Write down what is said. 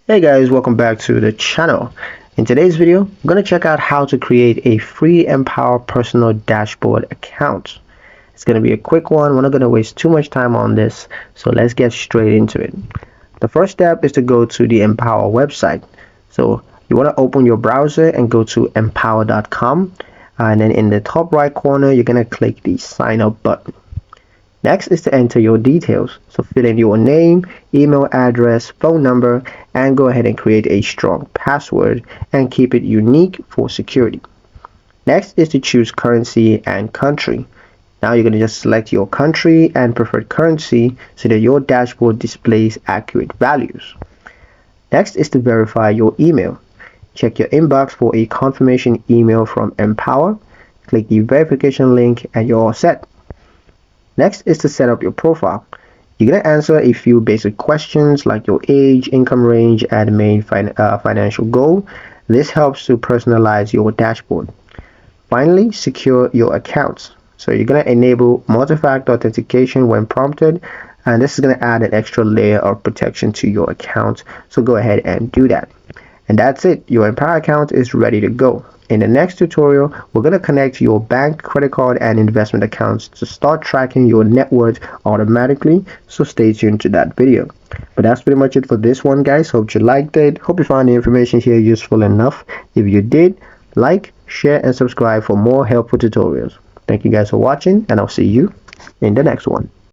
Hey guys, welcome back to the channel. In today's video, I'm going to check out how to create a free Empower personal dashboard account. It's going to be a quick one. We're not going to waste too much time on this, so let's get straight into it. The first step is to go to the Empower website. So you want to open your browser and go to empower.com, and then in the top right corner, you're going to click the sign up button. Next is to enter your details. So fill in your name, email address, phone number, and go ahead and create a strong password and keep it unique for security. Next is to choose currency and country. Now you're going to just select your country and preferred currency so that your dashboard displays accurate values. Next is to verify your email. Check your inbox for a confirmation email from Empower. Click the verification link and you're all set. Next is to set up your profile. You're going to answer a few basic questions like your age, income range, and main financial goal. This helps to personalize your dashboard. Finally, secure your accounts. So you're going to enable multi-factor authentication when prompted, and this is going to add an extra layer of protection to your account. So go ahead and do that. And that's it. Your Empower account is ready to go. In the next tutorial, we're going to connect your bank, credit card, and investment accounts to start tracking your net worth automatically, so stay tuned to that video. But that's pretty much it for this one, guys. Hope you liked it. Hope you found the information here useful enough. If you did, like, share, and subscribe for more helpful tutorials. Thank you guys for watching, and I'll see you in the next one.